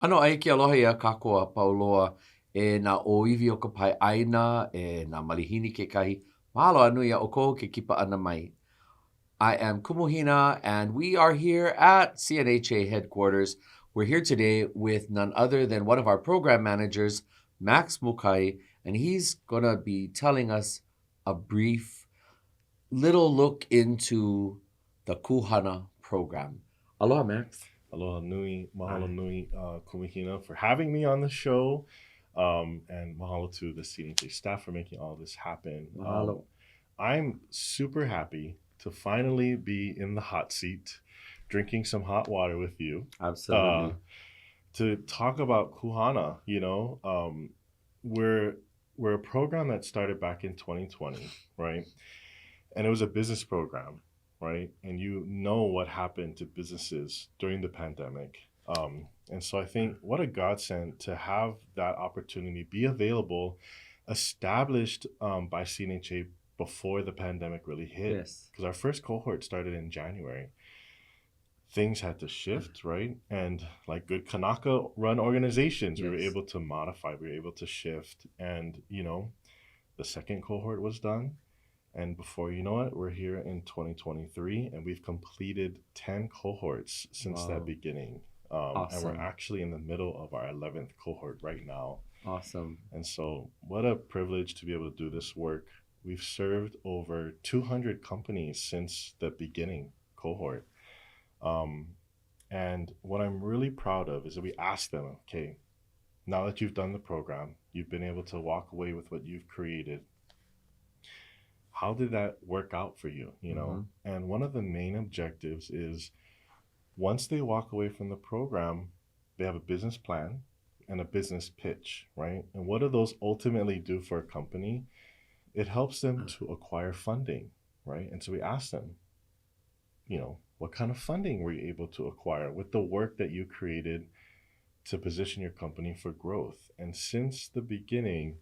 Ano ai ke aloha ia kākoa pauloa e nā ōiwi o ka pai aina e nā malihini kekahi. Mahalo anui a ʻoukou ke kipa ana mai. I am Kumu Hina, and we are here at CNHA headquarters. We're here today with none other than one of our program managers, Max Mukai, and he's going to be telling us a brief little look into the KūHana program. Aloha, Max. Aloha nui, mahalo nui, Kumu Hina, for having me on the show, and mahalo to the CNHA staff for making all this happen. Mahalo. I'm super happy to finally be in the hot seat, drinking some hot water with you. Absolutely. To talk about KūHana, we're a program that started back in 2020, right? And it was a business program, right? And you know what happened to businesses during the pandemic. And so I think what a godsend to have that opportunity be available, established by CNHA before the pandemic really hit. Yes. Because our first cohort started in January. Things had to shift, right? And like good Kanaka run organizations, we were Yes. able to modify, we were able to shift. And, the second cohort was done. And before you know it, we're here in 2023 and we've completed 10 cohorts since that Wow. beginning. And Awesome. we're actually in the middle of our 11th cohort right now. Awesome. And so, what a privilege to be able to do this work. We've served over 200 companies since the beginning cohort. And what I'm really proud of is that we asked them, okay, now that you've done the program, you've been able to walk away with what you've created. How did that work out for you? And one of the main objectives is once they walk away from the program, they have a business plan and a business pitch, right? And what do those ultimately do for a company? It helps them to acquire funding, right? And so we asked them, what kind of funding were you able to acquire with the work that you created to position your company for growth? And since the beginning,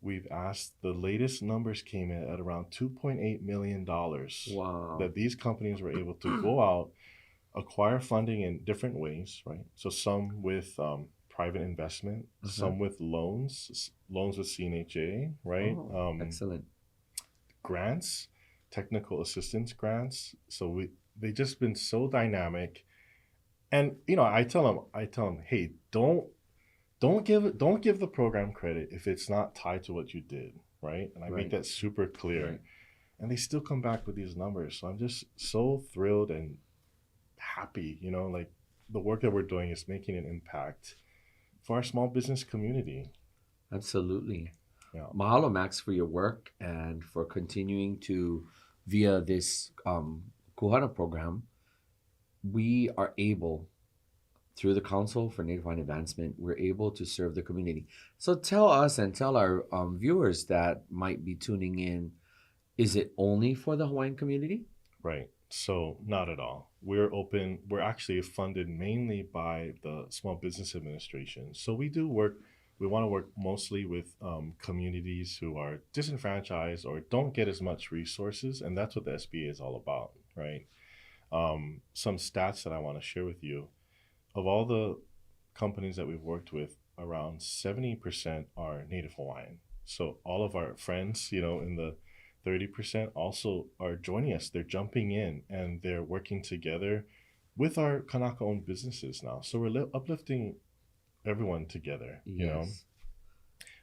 we've asked, the latest numbers came in at around $2.8 million. Wow. That these companies were able to go out, acquire funding in different ways, right? So some with private investment, some with loans with CNHA, right? Oh, excellent. Grants, technical assistance grants. So they just been so dynamic. And I tell them, hey, don't give the program credit if it's not tied to what you did, right? And I make that super clear. Right. And they still come back with these numbers. So I'm just so thrilled and happy, like the work that we're doing is making an impact for our small business community. Absolutely. Yeah. Mahalo, Max, for your work and for continuing to, via this KūHana program, we are able, through the Council for Native Hawaiian Advancement, we're able to serve the community. So tell us and tell our viewers that might be tuning in, is it only for the Hawaiian community? Right. So not at all. We're open. We're actually funded mainly by the Small Business Administration. So we do work. We want to work mostly with communities who are disenfranchised or don't get as much resources, and that's what the SBA is all about, right? Some stats that I want to share with you. Of all the companies that we've worked with, around 70% are Native Hawaiian. So all of our friends, in the 30% also are joining us. They're jumping in and they're working together with our Kanaka-owned businesses now. So we're uplifting everyone together. Yes.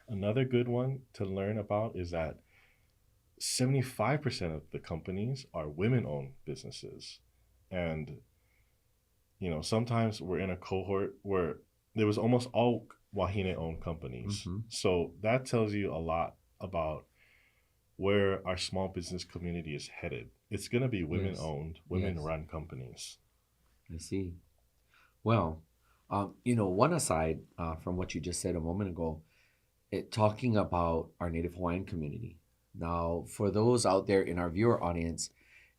Another good one to learn about is that 75% of the companies are women-owned businesses. And, sometimes we're in a cohort where there was almost all wahine-owned companies. So that tells you a lot about where our small business community is headed. It's going to be women-owned, women-run companies. I see. Well, one aside from what you just said a moment ago, talking about our Native Hawaiian community. Now, for those out there in our viewer audience,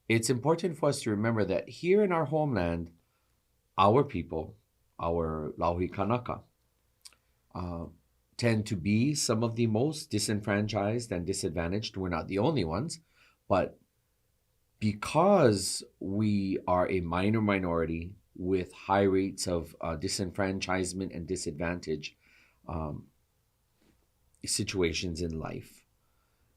it's important for us to remember that here in our homeland, our people, our Lauhi Kanaka, tend to be some of the most disenfranchised and disadvantaged. We're not the only ones, but because we are a minor minority, with high rates of disenfranchisement and disadvantage situations in life.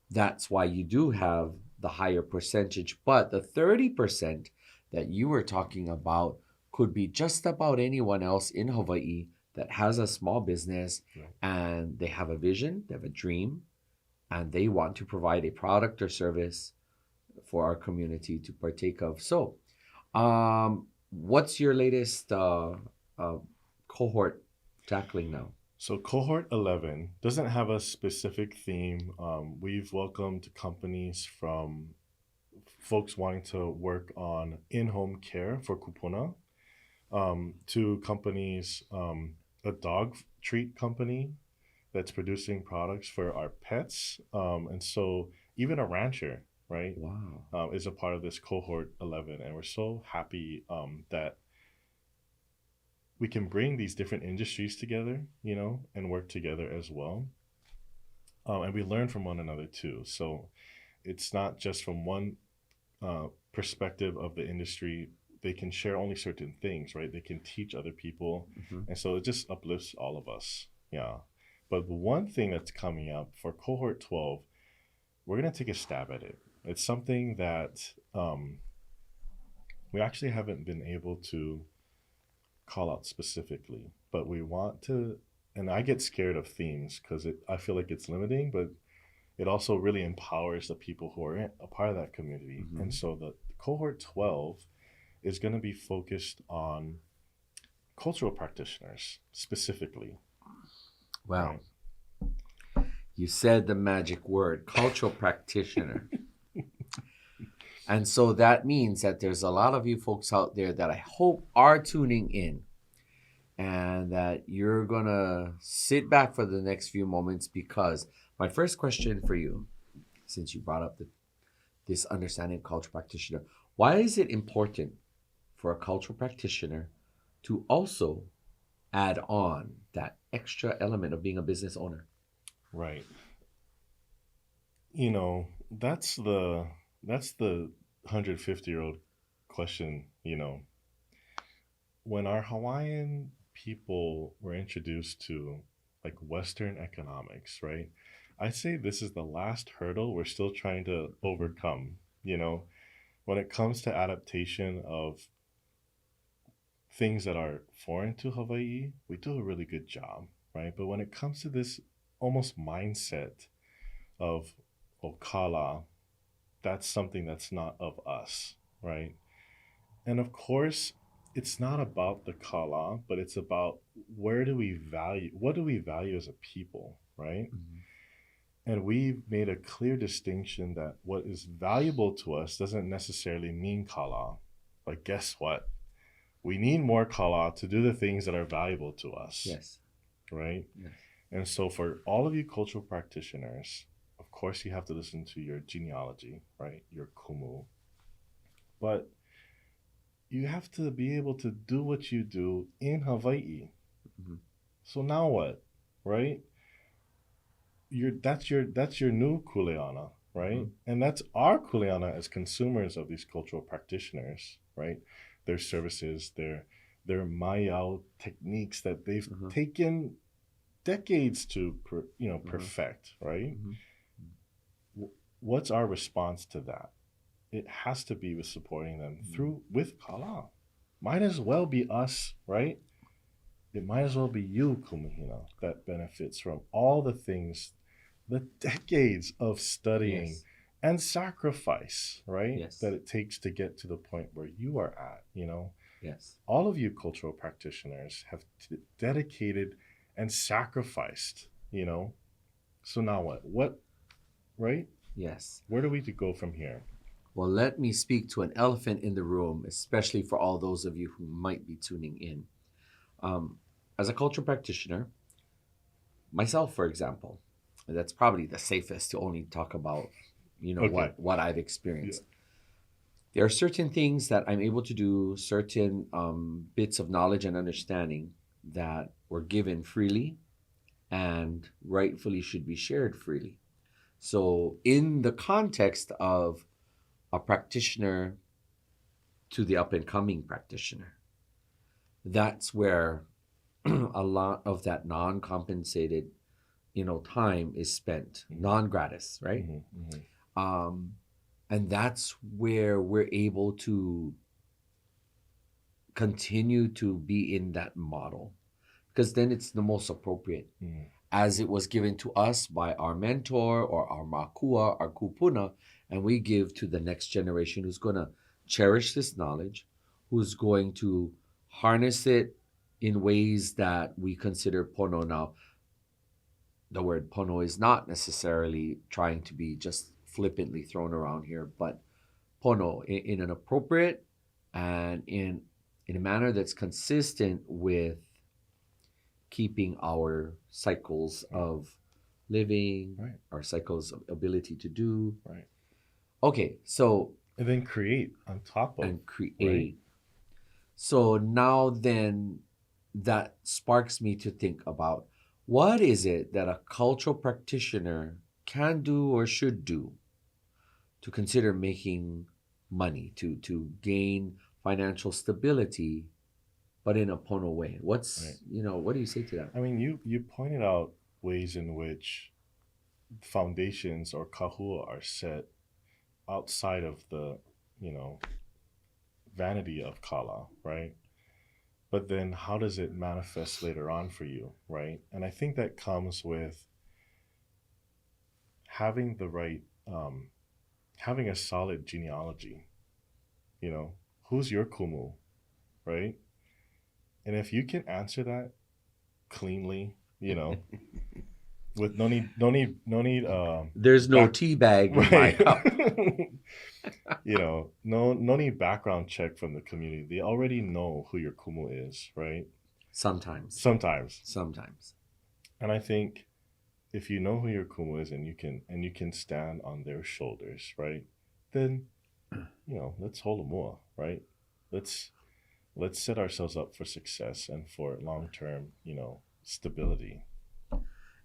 That's why you do have the higher percentage. But the 30% that you were talking about could be just about anyone else in Hawaii that has a small business, and they have a vision, they have a dream, and they want to provide a product or service for our community to partake of. So, what's your latest cohort tackling now? So Cohort 11 doesn't have a specific theme. We've welcomed companies from folks wanting to work on in-home care for kupuna, to companies, a dog treat company that's producing products for our pets. And so even a rancher, right, Wow. is a part of this Cohort 11. And we're so happy that we can bring these different industries together, you know, and work together as well. And we learn from one another too. So it's not just from one perspective of the industry. They can share only certain things, right? They can teach other people. And so it just uplifts all of us. Yeah. But the one thing that's coming up for Cohort 12, we're going to take a stab at it. It's something that we actually haven't been able to call out specifically, but we want to, and I get scared of themes because I feel like it's limiting, but it also really empowers the people who are a part of that community. And so the Cohort 12 is going to be focused on cultural practitioners specifically. Wow. Right. You said the magic word, cultural practitioner. And so that means that there's a lot of you folks out there that I hope are tuning in, and that you're going to sit back for the next few moments, because my first question for you, since you brought up this understanding cultural practitioner, why is it important for a cultural practitioner to also add on that extra element of being a business owner? Right. You know, that's the 150-year-old question. You know, when our Hawaiian people were introduced to like Western economics, right? I say this is the last hurdle we're still trying to overcome. You know, when it comes to adaptation of things that are foreign to Hawaii, we do a really good job, right? But when it comes to this almost mindset of Okala, that's something that's not of us, right? And of course, it's not about the kala, but it's about what do we value as a people, right? And we've made a clear distinction that what is valuable to us doesn't necessarily mean kala. But guess what? We need more kala to do the things that are valuable to us. Yes. Right? Yes. And so for all of you cultural practitioners, of course you have to listen to your genealogy, right? Your kumu. But you have to be able to do what you do in Hawaii. So now what? Right? That's your new kuleana, right? And that's our kuleana as consumers of these cultural practitioners, right? Their services, their mayau techniques that they've taken decades to perfect, right? What's our response to that? It has to be with supporting them with kala. Might as well be us, right? It might as well be you, Kumu Hina, that benefits from all the things, the decades of studying and sacrifice, right? Yes. That it takes to get to the point where you are at, you know? Yes. All of you cultural practitioners have dedicated and sacrificed, you know? So now what? What, right? Yes. Where do we go from here? Well, let me speak to an elephant in the room, especially for all those of you who might be tuning in. As a cultural practitioner, myself, for example, that's probably the safest to only talk about, what I've experienced. There are certain things that I'm able to do, certain bits of knowledge and understanding that were given freely and rightfully should be shared freely. So in the context of a practitioner to the up-and-coming practitioner, that's where a lot of that non-compensated, time is spent, non-gratis, right? And that's where we're able to continue to be in that model, because then it's the most appropriate, as it was given to us by our mentor or our makua, our kupuna, and we give to the next generation who's going to cherish this knowledge, who's going to harness it in ways that we consider pono. Now, the word pono is not necessarily trying to be just flippantly thrown around here, but pono in an appropriate and in a manner that's consistent with keeping our cycles of living, Right. our cycles of ability to do. Right. Okay, so And then create on top of. and create. Right. So now then that sparks me to think about, what is it that a cultural practitioner can do or should do to consider making money, to gain financial stability, but in a pono way? What's Right. What do you say to that? I mean, you pointed out ways in which foundations or kahua are set outside of the, vanity of kala, right? But then how does it manifest later on for you, right? And I think that comes with having the right, having a solid genealogy. Who's your kumu, right? And if you can answer that cleanly, with no need There's no back- tea bag in my cup. no need background check from the community. They already know who your kumu is, right? Sometimes. And I think if you know who your kumu is and you can stand on their shoulders, right? Then let's hold a mua, right? Let's set ourselves up for success and for long-term, stability.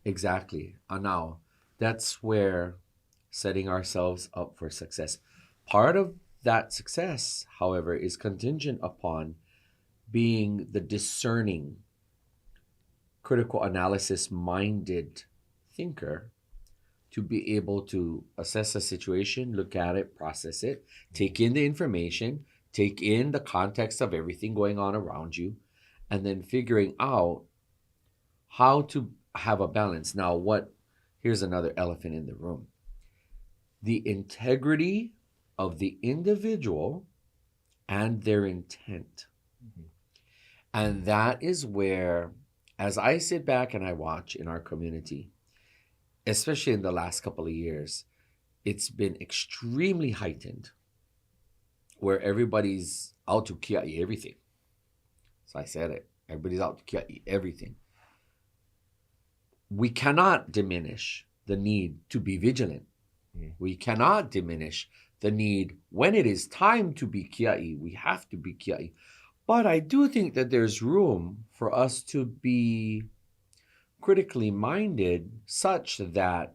Exactly. Now, that's where setting ourselves up for success. Part of that success, however, is contingent upon being the discerning, critical analysis minded thinker to be able to assess a situation, look at it, process it, take in the information, take in the context of everything going on around you, and then figuring out how to have a balance. Now, here's another elephant in the room. The integrity of the individual and their intent. And that is where, as I sit back and I watch in our community, especially in the last couple of years, it's been extremely heightened, where everybody's out to kia'i everything. So I said it. Everybody's out to kia'i everything. We cannot diminish the need to be vigilant. We cannot diminish the need when it is time to be kia'i. We have to be kia'i. But I do think that there's room for us to be critically minded, such that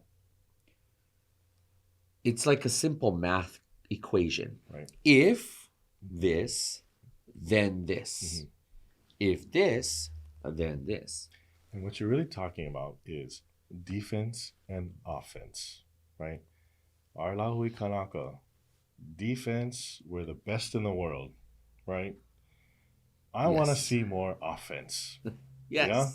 it's like a simple math equation. Right. If this, then this. If this, then this. And what you're really talking about is defense and offense, right? Our lahui kanaka, defense, we're the best in the world, right? I want to see more offense. Yes. Yeah?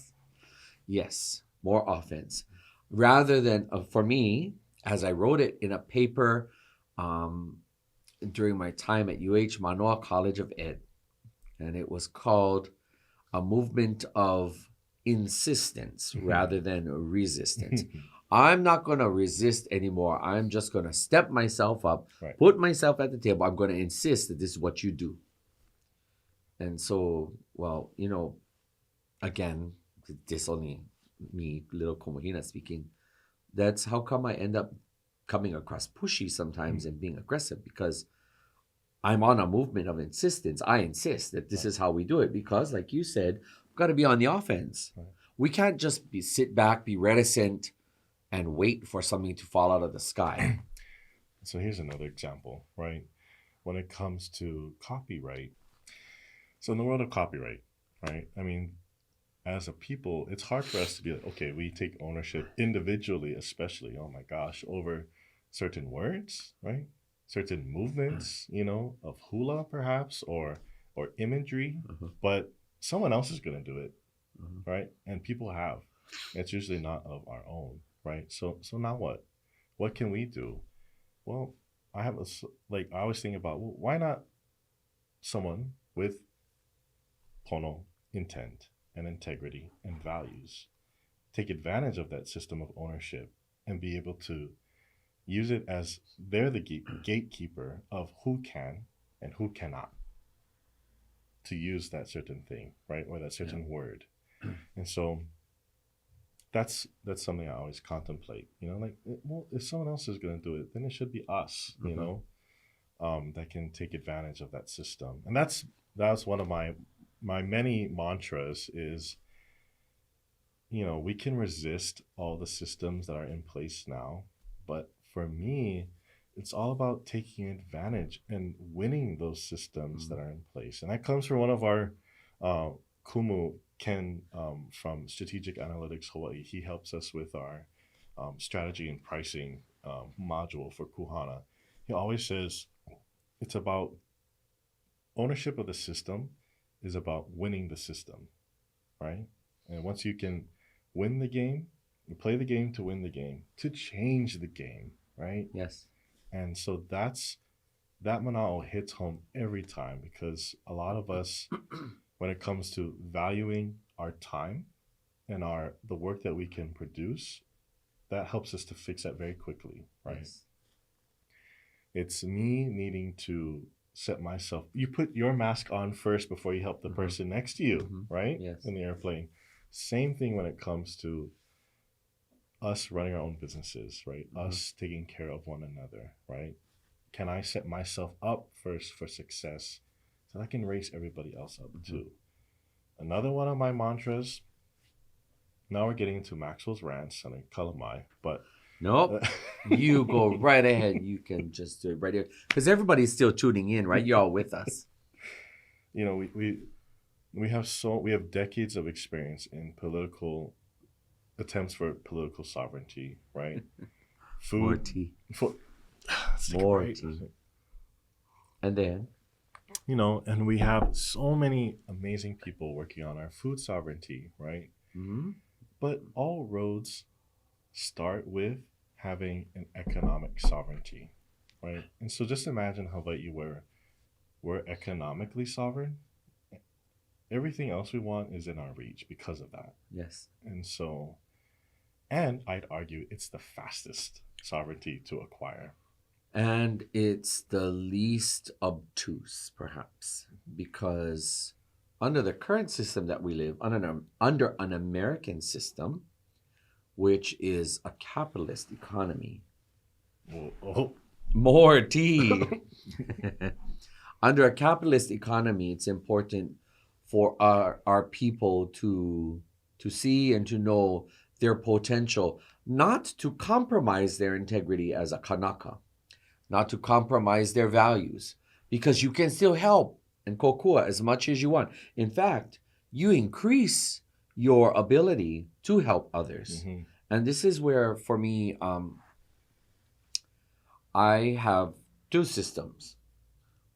Yes, more offense. Rather than, for me, as I wrote it in a paper during my time at Manoa College of Ed, and it was called A Movement of Insistence rather than resistance. I'm not going to resist anymore. I'm just going to step myself up, put myself at the table. I'm going to insist that this is what you do. And so, well, again, this only me, little Kumu Hina speaking, that's how come I end up coming across pushy sometimes and being aggressive, because I'm on a movement of insistence. I insist that this is how we do it, because, like you said, we've got to be on the offense. We can't just sit back, be reticent, and wait for something to fall out of the sky. So here's another example, right? When it comes to copyright. So in the world of copyright, right? I mean, as a people, it's hard for us to be like, okay, we take ownership individually, especially, oh my gosh, over certain words, right? Certain movements, you know, of hula perhaps, or imagery, Uh-huh. but someone else is going to do it, Uh-huh. right? And people have. It's usually not of our own, right? So now what? What can we do? Well, like I always think about, well, why not someone with Pono intent and integrity and values take advantage of that system of ownership and be able to use it as they're the gatekeeper of who can and who cannot to use that certain thing, right? Or that certain word. And so that's something I always contemplate, you know, like, well, if someone else is going to do it, then it should be us, you know, that can take advantage of that system. And that's one of my many mantras is, you know, we can resist all the systems that are in place now, but for me, it's all about taking advantage and winning those systems that are in place. And that comes from one of our Kumu, Ken, from Strategic Analytics Hawaii. He helps us with our strategy and pricing module for KūHana. He always says it's about ownership of the system is about winning the system, right? And once you can win the game, you play the game to win the game, to change the game, right? Yes. And so that mana'o hits home every time, because a lot of us, when it comes to valuing our time and the work that we can produce, that helps us to fix that very quickly, right? Yes. It's me needing to set myself. You put your mask on first before you help the person next to you, right? Yes. In the airplane. Same thing when it comes to us running our own businesses, right? Us taking care of one another, right? Can I set myself up first for success so I can raise everybody else up too? Another one of my mantras, now we're getting into Maxwell's rants and kalamai, but Nope. You go right ahead. You can just do it right here. Because everybody's still tuning in, right? You're all with us. You know, we have decades of experience in political attempts for political sovereignty, right? Food. More tea. More tea. And then? You know, and we have so many amazing people working on our food sovereignty, right? Mm-hmm. But all roads start with having an economic sovereignty, right? And so just imagine Hawaii where we're economically sovereign. Everything else we want is in our reach because of that. Yes. And so, and I'd argue it's the fastest sovereignty to acquire. And it's the least obtuse, perhaps, because under the current system that we live, under an American system, which is a capitalist economy. More tea. Under a capitalist economy, it's important for our people to see and to know their potential, not to compromise their integrity as a kanaka, not to compromise their values, because you can still help and kokua as much as you want. In fact, you increase your ability to help others. Mm-hmm. And this is where, for me, I have two systems.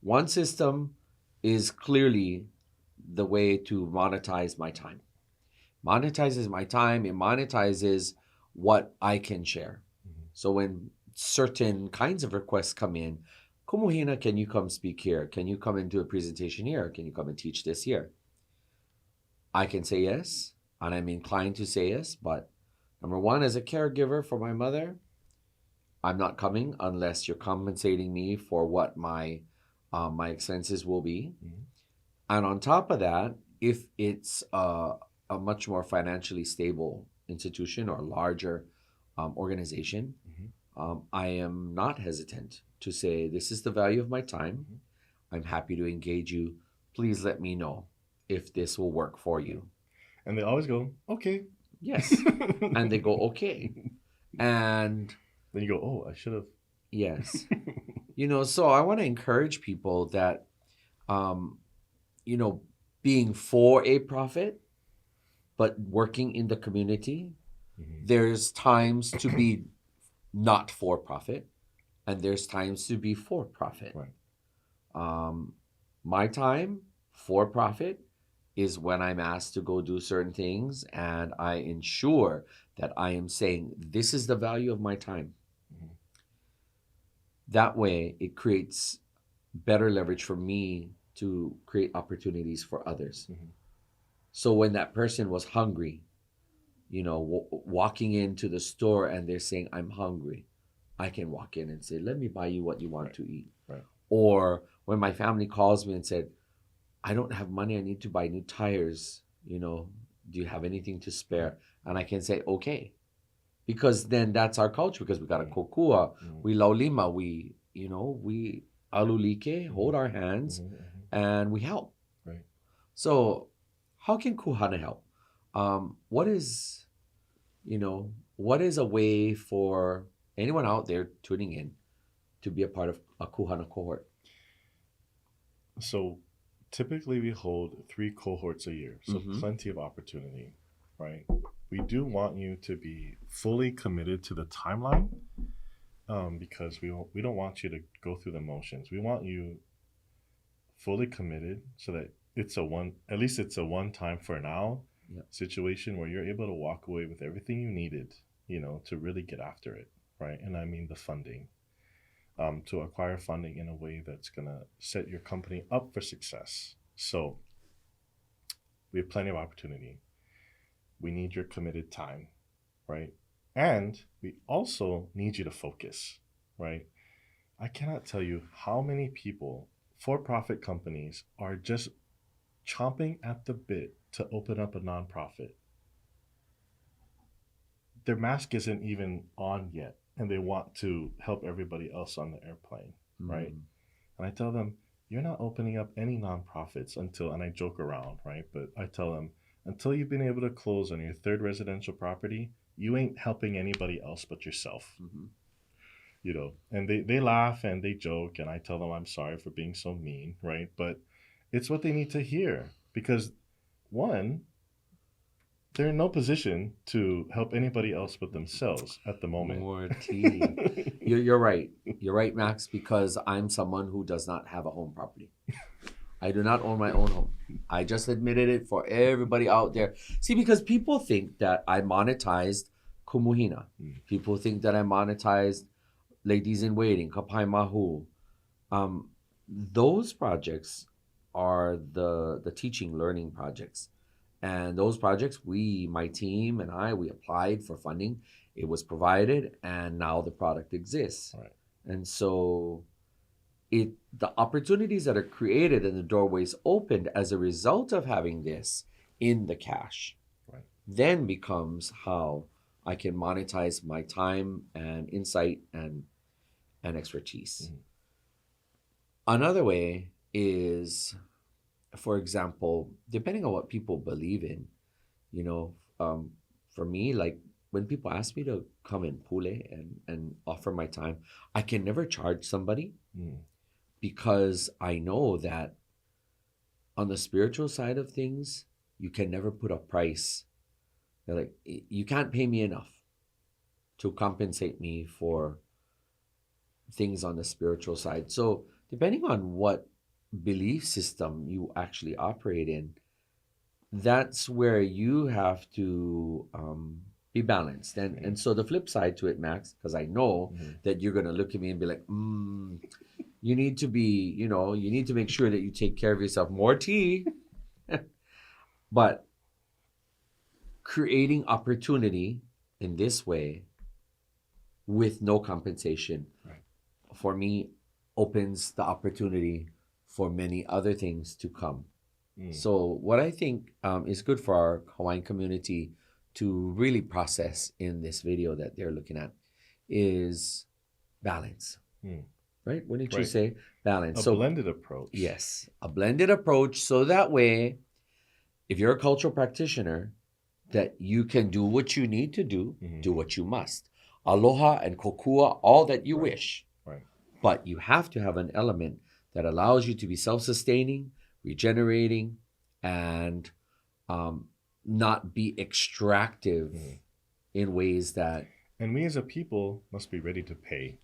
One system is clearly the way to monetize my time. Monetizes my time, it monetizes what I can share. Mm-hmm. So when certain kinds of requests come in, Kumu Hina, can you come speak here? Can you come and do a presentation here? Can you come and teach this here? I can say yes, and I'm inclined to say yes, but number one, as a caregiver for my mother, I'm not coming unless you're compensating me for what my expenses will be. Mm-hmm. And on top of that, if it's a much more financially stable institution or larger organization, mm-hmm. I am not hesitant to say, this is the value of my time. Mm-hmm. I'm happy to engage you. Please let me know if this will work for you. And they always go, okay. Yes. And they go, okay. And then you go, oh, I should have. Yes. You know, so I want to encourage people that, you know, being for a profit, but working in the community. There's times to be not for profit, and there's times to be for profit. Right. My time for profit is when I'm asked to go do certain things, and I ensure that I am saying, this is the value of my time. That way, it creates better leverage for me to create opportunities for others. So when that person was hungry, you know, walking into the store and they're saying, I'm hungry, I can walk in and say, let me buy you what you want to eat. Right. Or when my family calls me and said, I don't have money, I need to buy new tires, you know, do you have anything to spare? And I can say, okay. Because then that's our culture, because we got a kokua, we laulima, we, you know, we alulike, hold our hands, and we help. Right. So how can KūHana help? What is a way for anyone out there tuning in to be a part of a KūHana cohort? So typically we hold 3 cohorts a year, so plenty of opportunity, right? We do want you to be fully committed to the timeline, because we don't want you to go through the motions. We want you fully committed so that it's at least it's a one time for now situation where you're able to walk away with everything you needed, you know, to really get after it, right? And I mean the funding, to acquire funding in a way that's gonna set your company up for success. So we have plenty of opportunity. We need your committed time, right? And we also need you to focus, right? I cannot tell you how many people, for-profit companies, are just chomping at the bit to open up a nonprofit. Their mask isn't even on yet, and they want to help everybody else on the airplane, right? And I tell them, you're not opening up any nonprofits until, and I joke around, right? But I tell them, until you've been able to close on your 3rd residential property, you ain't helping anybody else but yourself. You know, and they laugh and they joke, and I tell them I'm sorry for being so mean, right? But it's what they need to hear, because one, they're in no position to help anybody else but themselves at the moment. More tea. You're right. You're right, Max, because I'm someone who does not have a home property. I do not own my own home. I just admitted it for everybody out there. See, because people think that I monetized Kumu Hina. People think that I monetized Ladies in Waiting, Kapai Mahu. Those projects are the teaching, learning projects. And those projects, my team and we applied for funding. It was provided, and now the product exists. Right. And so the opportunities that are created and the doorways opened as a result of having this in the cash, then becomes how I can monetize my time and insight and expertise. Another way is, for example, depending on what people believe in, you know, for me, like when people ask me to come and pule and offer my time, I can never charge somebody because I know that on the spiritual side of things, you can never put a price. Like, you can't pay me enough to compensate me for things on the spiritual side. So depending on what belief system you actually operate in, that's where you have to be balanced. And so the flip side to it, Max, because I know that you're going to look at me and be like, you need to be, you know, you need to make sure that you take care of yourself. More tea. But creating opportunity in this way with no compensation, for me, opens the opportunity for many other things to come. So what I think is good for our Hawaiian community to really process in this video that they're looking at is balance. Right? Wouldn't you say balance? A blended approach. Yes, a blended approach. So that way, if you're a cultural practitioner, that you can do what you need to do, do what you must. Aloha and kokua, all that you wish. But you have to have an element that allows you to be self-sustaining, regenerating, and not be extractive in ways that... And we as a people must be ready to pay.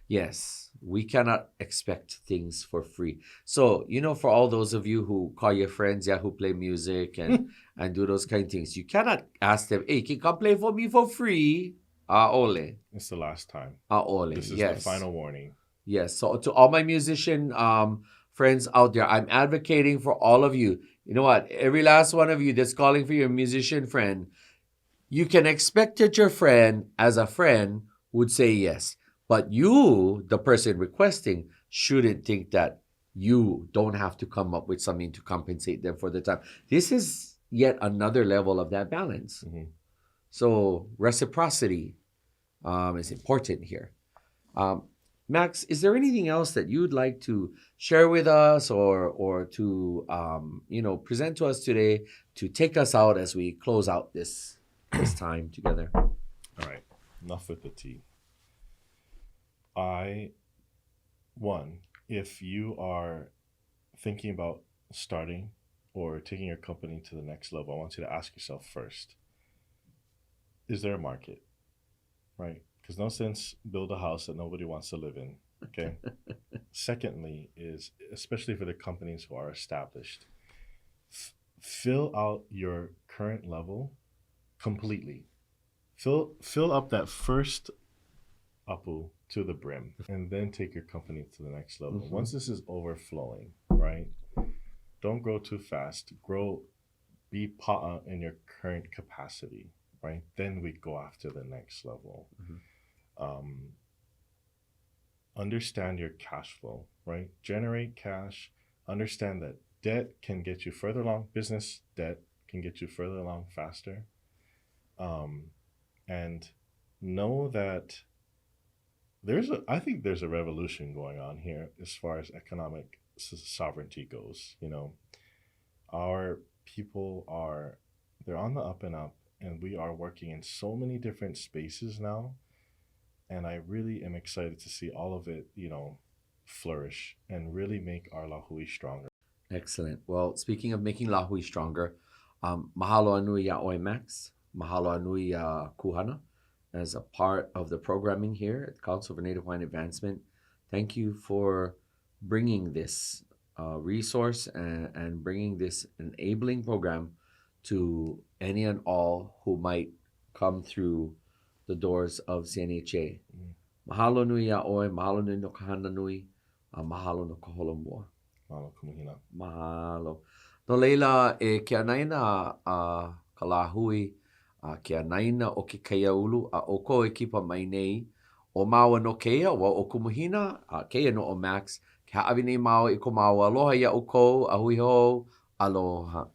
Yes, we cannot expect things for free. So, for all those of you who call your friends, who play music and do those kind of things, you cannot ask them, hey, can you come play for me for free? Ole. It's the last time. Ole. This is the final warning. Yes. So to all my musician friends out there, I'm advocating for all of you. You know what? Every last one of you that's calling for your musician friend, you can expect that your friend, as a friend, would say yes. But you, the person requesting, shouldn't think that you don't have to come up with something to compensate them for the time. This is yet another level of that balance. So reciprocity is important here. Max, is there anything else that you'd like to share with us or to present to us today to take us out as we close out this time together? All right, enough with the tea. If you are thinking about starting or taking your company to the next level, I want you to ask yourself first, is there a market, right? Because no sense build a house that nobody wants to live in, okay? Secondly is, especially for the companies who are established, fill out your current level completely. Fill up that first apu to the brim, and then take your company to the next level. Once this is overflowing, right? Don't grow too fast. Be pa'a in your current capacity, right? Then we go after the next level. Understand your cash flow, right? Generate cash. Understand that debt can get you further along. Business debt can get you further along faster. And know that I think there's a revolution going on here as far as economic sovereignty goes. Our people they're on the up and up, and we are working in so many different spaces now. And I really am excited to see all of it, flourish and really make our lahui stronger. Excellent. Well, speaking of making lahui stronger, mahalo anui ya oi Max, mahalo anui ya KūHana, as a part of the programming here at the Council for Native Hawaiian Advancement. Thank you for bringing this resource and bringing this enabling program to any and all who might come through the doors of CNHA. Mahalo nui ya oi, mahalo nui no kahana nui, mahalo no kaholo mua. Mahalo Kumu Hina. Mahalo. No leila ke anaina kalahui, ke anaina o ke kaiaulu a oko e kipa mai nei o maua no keia wa o Kumu Hina keia no o Max ke haawi nei mau i ko mau aloha ia uko a hui ho aloha.